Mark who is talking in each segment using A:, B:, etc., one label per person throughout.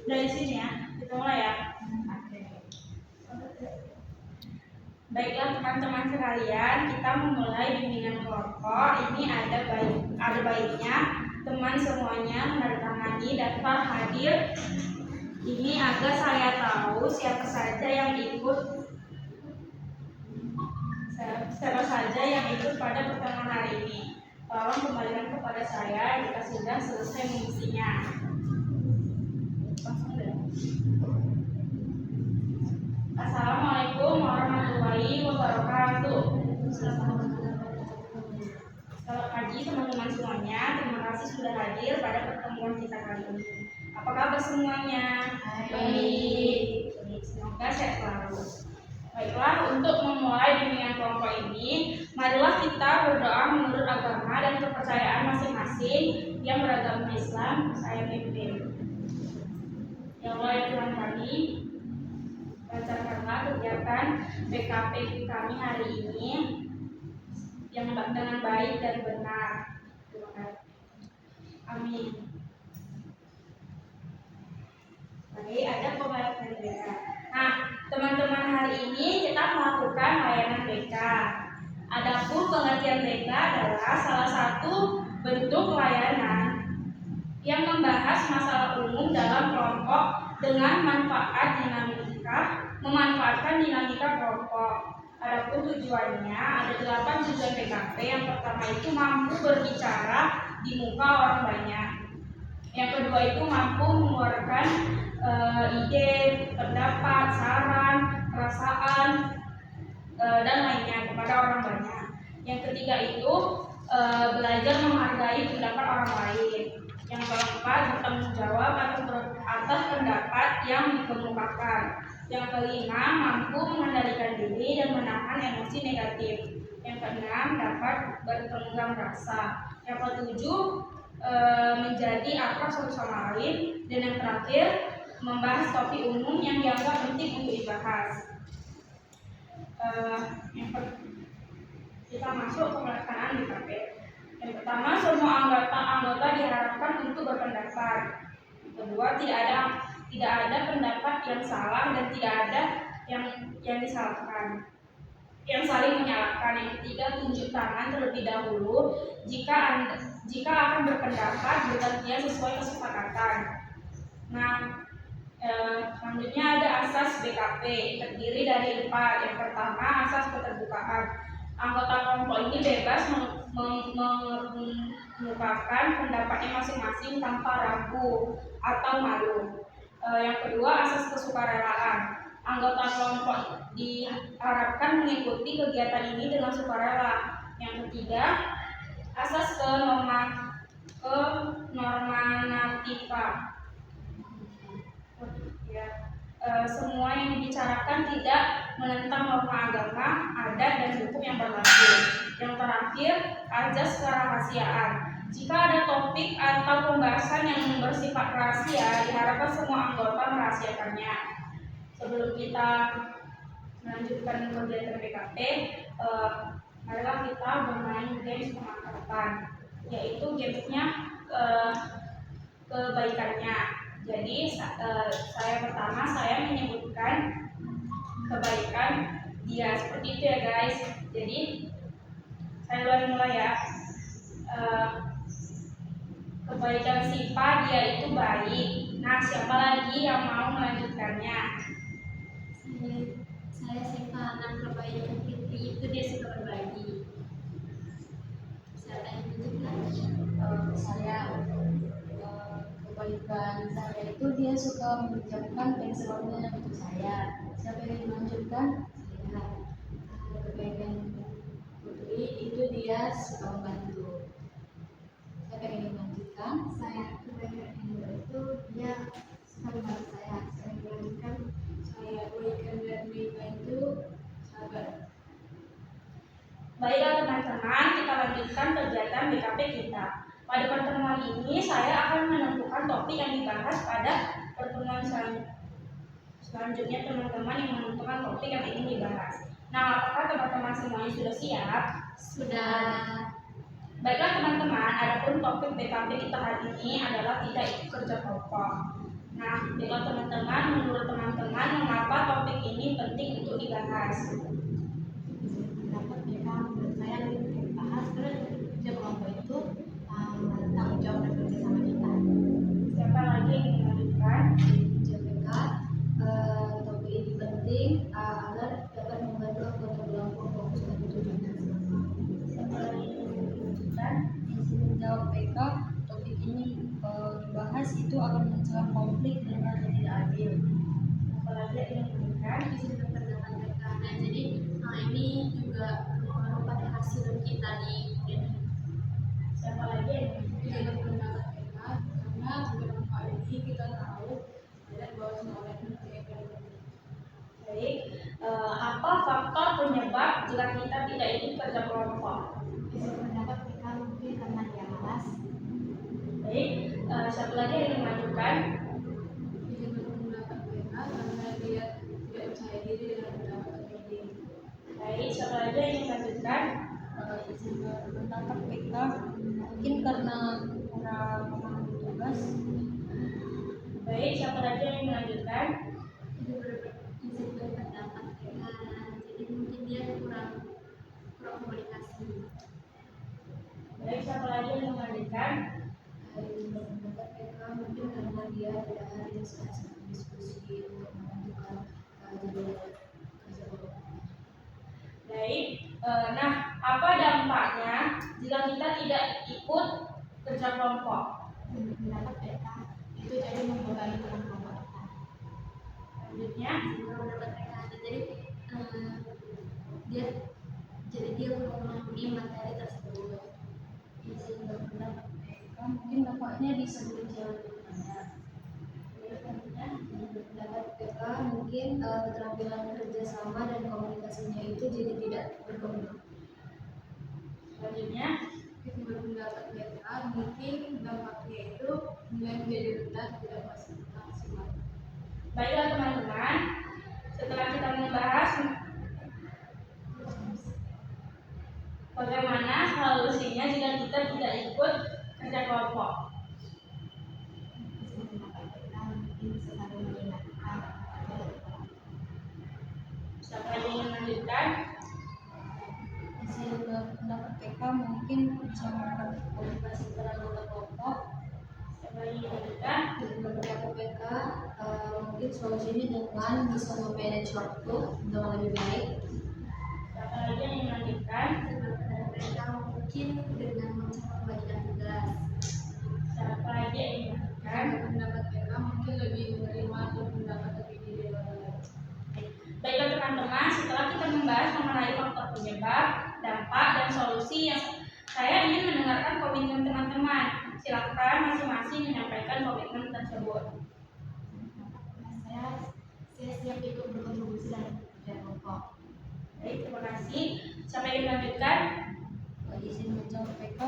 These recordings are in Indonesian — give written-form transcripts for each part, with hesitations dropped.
A: Dari sini ya, kita mulai ya. Baiklah teman-teman sekalian, kita memulai bimbingan kelompok. Ini ada baiknya teman semuanya menandatangani daftar hadir. Ini agar saya tahu siapa saja yang ikut pada pertemuan hari ini. Tolong kembalikan kepada saya jika sudah selesai mengisinya. Assalamualaikum warahmatullahi wabarakatuh. Selamat pagi teman-teman semuanya. Terima kasih sudah hadir pada pertemuan kita kali ini. Apa kabar semuanya? Baik. Semoga sehat selalu. Baiklah, untuk memulai bimbingan kelompok ini, marilah kita berdoa menurut agama dan kepercayaan masing-masing yang beragama Islam. Saya pimpin. Ya Allah ya Tuhan kami, lancarkanlah kegiatan BKP kami hari ini yang dengan baik dan benar. Terima kasih. Amin. Baik, ada pembaik dari BK. Nah, teman-teman, hari ini kita melakukan layanan BK. Adapun pengertian BK adalah salah satu bentuk layanan yang membahas masalah umum dalam kelompok dengan memanfaatkan dinamika kelompok. Adapun tujuannya ada 8 tujuan BKP. Yang pertama itu mampu berbicara di muka orang banyak. Yang kedua itu mampu mengeluarkan ide, pendapat, saran, perasaan, dan lainnya kepada orang banyak. Yang ketiga itu belajar menghargai pendapat orang lain. Yang keempat bertanggung jawab atas pendapat yang dikemukakan. Yang kelima mampu mengendalikan diri dan menahan emosi negatif. Yang keenam dapat bertenggang rasa. Yang ketujuh menjadi akrab satu sama lain. Dan yang terakhir membahas topik umum yang dianggap penting untuk dibahas. Kita masuk ke pelaksanaan BKP. Yang pertama, semua anggota diharapkan untuk berpendapat. Yang kedua, tidak ada pendapat yang salah dan tidak ada yang disalahkan, yang saling menyalahkan. Yang ketiga, tunjuk tangan terlebih dahulu jika akan berpendapat bergantian sesuai kesepakatan. Nah, selanjutnya ada asas BKP, terdiri dari 4. Yang pertama, asas keterbukaan. Anggota kelompok ini bebas mengungkapkan pendapatnya masing-masing tanpa ragu atau malu. Yang kedua, asas kesukarelaan. Anggota kelompok diharapkan mengikuti kegiatan ini dengan sukarela. Yang ketiga, asas kenormatifan. Semua yang dibicarakan tidak menentang norma agama, adat, dan hukum yang berlaku. Yang terakhir, azas kerahasiaan. Jika ada topik atau pembahasan yang bersifat rahasia, diharapkan semua anggota merahasiakannya. Sebelum kita melanjutkan kegiatan BKP, marilah kita bermain games pengangkatan, yaitu gamesnya kebaikannya. Jadi saya menyebutkan kebaikan dia, seperti itu ya guys. Jadi saya mulai ya. Kebaikan Sipa, dia itu baik. Nah, siapa lagi yang mau melanjutkannya?
B: Saya Sipa, anak kebaikan Fitri itu dia suka berbagi. Saya lanjutkan.
C: Saya kebaikan saya itu dia suka mengucapkan pensiunnya untuk saya. Siapa yang melanjutkan? Saya. Kebaikan Putri itu dia suka membantu. Siapa yang melanjutkan?
B: Saya. Kebaikan Indra itu dia suka membantu saya. Saya melanjutkan. Saya kebaikan dan Mika itu sabar.
A: Baiklah teman-teman, kita lanjutkan kegiatan BKP kita. Pada pertemuan ini saya akan menentukan topik yang dibahas pada pertemuan selanjutnya. Teman-teman yang menentukan topik yang ingin dibahas. Nah, apakah teman-teman semuanya sudah siap?
C: Sudah.
A: Baiklah teman-teman, adapun topik BKP kita hari ini adalah tidak ikut kerja kelompok. Nah, baiklah teman-teman, menurut teman-teman mengapa topik ini penting untuk dibahas?
B: Pendapat mereka menurut saya lebih dibahas karena kerja kelompok itu tanggung jawab dan kerja sama kita.
A: Siapa lagi yang ingin melanjutkan?
C: JPK, topik ini penting agar dapat membantu anggota kelompok fokus pada tujuan yang sama.
A: Siapa lagi yang ingin melanjutkan?
C: Izin menjawab PK, topik ini dibahas itu akan mencegah konflik dan rasa tidak adil.
A: Siapa lagi yang ingin melanjutkan?
C: Izin berpendapat PK. Nah, jadi ini juga berpengaruh pada hasil kita di UNED.
A: Siapa lagi yang ingin
B: Kita berpendapat mereka karena beberapa kali ini kita tahu dan bahwa semuanya itu
A: Baik, apa faktor penyebab jika kita tidak ikut kerja kelompok?
B: bisa berpendapat mereka mungkin karena dia malas.
A: Baik, siapa lagi yang ingin melanjutkan?
B: Bisa berpendapat mereka karena dia tidak percaya diri dengan pendapat ini.
A: Baik, siapa lagi yang ingin melanjutkan?
C: Izin berpendapat PK, mungkin karena kurang memahami tugas.
A: Baik, siapa lagi yang ingin melanjutkan?
C: Izin berpendapat PK, jadi mungkin dia kurang komunikasi.
A: Baik, siapa lagi yang ingin melanjutkan?
C: Izin berpendapat PK, mungkin karena dia tidak hadir saat diskusi untuk menentukan jadwal kerja kelompok.
A: Baik, nah apa dampaknya jika kita tidak ikut kerja kelompok?
B: Pendapat mereka itu jadi membebani teman kelompok kita.
A: Selanjutnya,
C: Mendapat PK, jadi dia kurang memahami materi tersebut. Izin berpendapat PK, mungkin dampaknya bisa berjalan banyak.
A: selanjutnya,
C: Pendapat PK mungkin keterampilan kerjasama dan komunikasinya itu jadi tidak berkembang.
A: selanjutnya,
B: Kita berpendapat mereka mungkin dampaknya itu nilai menjadi rendah tidak maksimal.
A: baiklah teman-teman, setelah kita membahas bagaimana solusinya jika kita tidak ikut kerja kelompok.
B: Pendapat mereka mungkin bisa saling mengingatkan
A: Siapa yang ingin melanjutkan?
C: Izin berpendapat PK mungkin bisa melakukan komunikasi antara anggota kelompok.
A: Siapa yang ingin melanjutkan?
C: Izin berpendapat PK mungkin solusinya dengan bisa memanage waktu dengan lebih baik.
A: Siapa lagi yang ingin melanjutkan?
C: Izin berpendapat PK mungkin dengan mencapai pembagian tugas.
A: Siapa lagi yang ingin melanjutkan?
B: pendapat mereka mungkin lebih menerima dan pendapat lebih di luar.
A: Baiklah teman-teman, setelah kita membahas mengenai faktor penyebab, dampak, dan solusi yang saya ingin mendengarkan komitmen teman-teman. Silakan masing-masing menyampaikan komitmen tersebut.
B: Saya siap ikut berkontribusi dalam kerja kelompok.
A: Baik, terima kasih. Siapa yang ingin melanjutkan?
C: Izin menjawab PK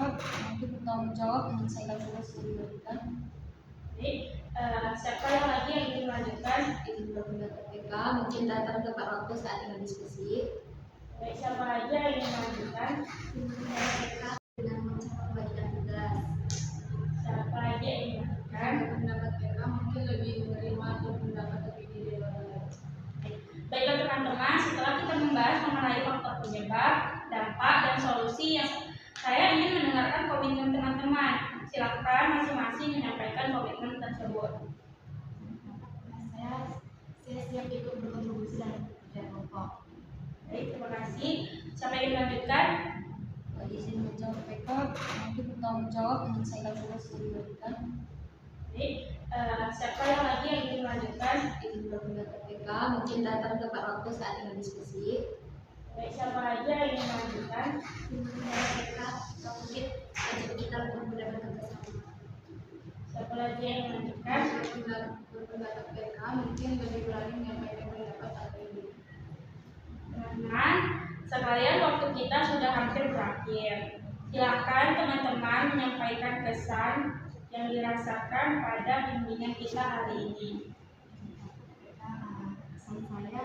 C: mungkin bertanggung jawab menyelesaikan tugas yang diberikan.
A: Baik, siapa yang lagi yang ingin melanjutkan?
C: Izin berpendapat PK mungkin datang tepat waktu saat dengan diskusi.
A: Baik, siapa lagi yang ingin melanjutkan?
C: Izin berpendapat PK dengan mencapai pembagian tugas.
A: Siapa lagi yang ingin melanjutkan?
B: Pendapat mereka mungkin lebih menerima dan pendapat lebih di luar.
A: Baiklah teman-teman, setelah kita membahas mengenai faktor penyebab, dampak, dan solusi yang saya ingin mendengarkan komitmen teman-teman. Silakan masing-masing menyampaikan komitmen tersebut.
B: Saya siap ikut berkontribusi dalam kerja kelompok.
A: Baik, terima kasih. Siapa yang ingin melanjutkan?
C: Izin menjawab PK mungkin bertanggung jawab menyelesaikan tugas yang diberikan.
A: Baik, siapa yang lagi yang ingin melanjutkan?
C: Izin berpendapat PK mungkin datang tepat waktu saat dengan diskusi.
A: Baik, siapa lagi yang ingin melanjutkan?
C: Izin berpendapat PK mungkin ajak kita untuk mendapat kerjasama.
A: Siapa lagi yang ingin melanjutkan?
B: Berpendapat mereka mungkin lebih berani menyampaikan pendapat saat ini.
A: Teman-teman, sekalian waktu kita sudah hampir berakhir. Silakan teman-teman menyampaikan kesan yang dirasakan pada bimbingan kita hari ini.
B: Kesan saya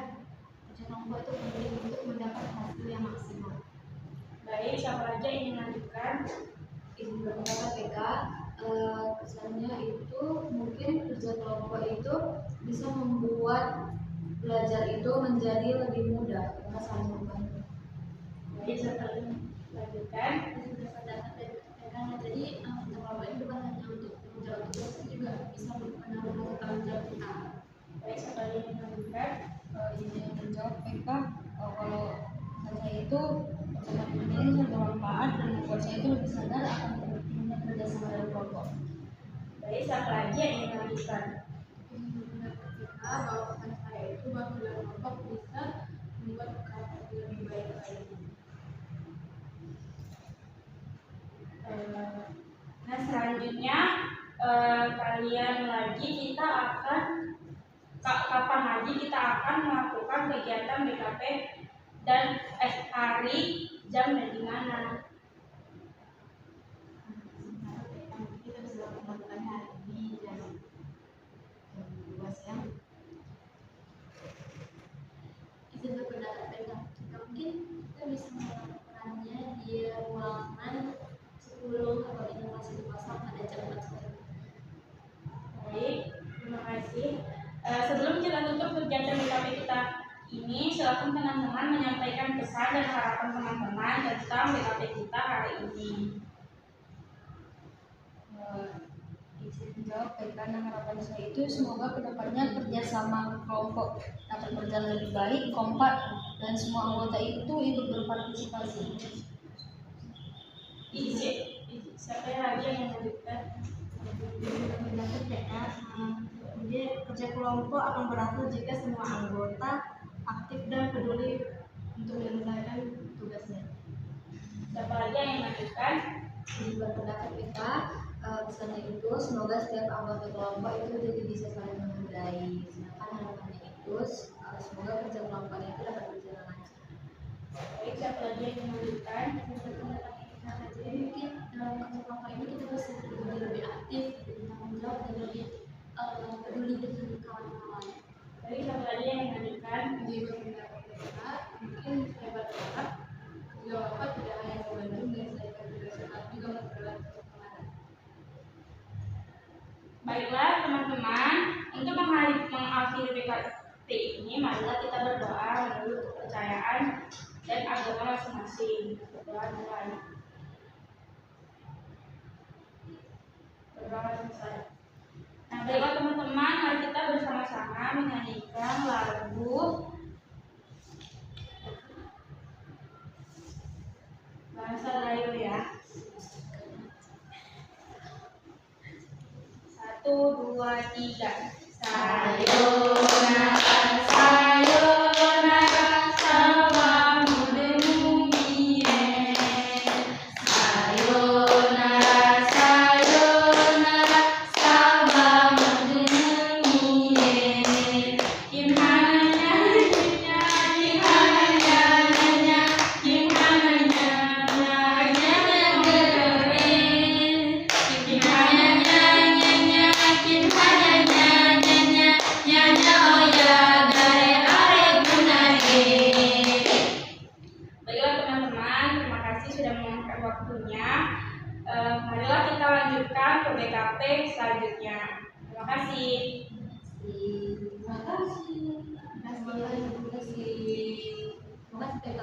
B: kerja kelompok kelompok itu penting untuk mendapat hasil yang maksimal.
A: Baik, siapa aja yang ingin lanjutkan?
C: Izin berpendapat PK, kesannya itu mungkin kerja kelompok itu bisa membuat belajar itu menjadi lebih mudah karena saling membantu.
A: Baik, siapa lagi lanjutkan?
B: Izin berpendapat PK, jadi kerja kelompok itu bukan hanya untuk tanggung jawab tugas, tapi juga bisa menambah tanggung jawab kita.
A: Baik, siapa lagi yang lanjutkan?
C: Izin menjawab PK, kalau saya itu sangat penting dan bermanfaat dan membuat saya itu lebih sadar akan pentingnya kerjasama dalam kelompok.
A: Baik, siapa lagi yang ingin lanjutkan?
B: Izin berpendapat PK bahwa pesan saya itu bahwa dalam kelompok bisa membuat karakter lebih baik lagi.
A: Nah, selanjutnya kalian lagi kita akan kapan lagi kita akan melakukan kegiatan BKP dan hari, jam dan di mana?
B: Kita bisa melakukan hari ini jam 2 siang. Izin berpendapat PK, mungkin kita bisa melakukannya di ruangan 10 atau inovasi dipasang pada jam 4 sore.
A: Baik, terima kasih. Sebelum kita tutup kegiatan BKP kita ini, silakan teman-teman menyampaikan pesan dan harapan teman-teman tentang BKP kita hari ini.
C: Izin menjawab PK, harapan saya itu semoga kedepannya kerjasama kelompok dapat berjalan lebih baik, kompak, dan semua anggota itu ikut berpartisipasi.
A: Siapa lagi yang lanjutkan?
B: Pendapat PK, kemudian kerja kelompok akan berhasil jika semua anggota aktif dan peduli untuk menyelesaikan tugasnya.
A: Siapa lagi yang lanjutkan?
C: Izin berpendapat PK, pesannya itu semoga setiap anggota kelompok itu jadi bisa saling menghargai. Sedangkan harapannya itu semoga kerja kelompoknya itu dapat berjalan lancar.
A: Baik, siapa lagi yang lanjutkan?
B: Jadi mungkin dalam kerja kelompok ini kita bisa lebih aktif, lebih tanggung jawab, dan lebih peduli dengan kawan-kawan.
A: Baik, siapa lagi yang lanjutkan?
B: Di berpendapat PK, mungkin saya berharap kerja kelompok tidak hanya membantu menyelesaikan tugas, tapi juga memperluas pertemanan.
A: Baiklah teman-teman, untuk mengakhiri BKP ini, marilah kita berdoa menurut kepercayaan dan agama masing-masing. Berdoa mulai. Berdoa selesai. Nah, baiklah teman-teman, mari kita bersama-sama menyanyikan lagu Bangsa Melayu ya. 1, 2, 3. Sayonara, sayonara, sawamu dengue. Sayonara, sayonara, sawamu dengue. Gimana nyanyinya, gimana nyanyinya, gimana nyanyinya dengerin. Gimana nyanyinya, gimana nyanyinya, nyanya oya gare are gunage. Baiklah teman-teman, terima kasih sudah meluangkan waktunya. Marilah kita lanjutkan ke BKP selanjutnya. Terima kasih.
C: Terima kasih.
B: Terima kasih.
C: Terima kasih PK.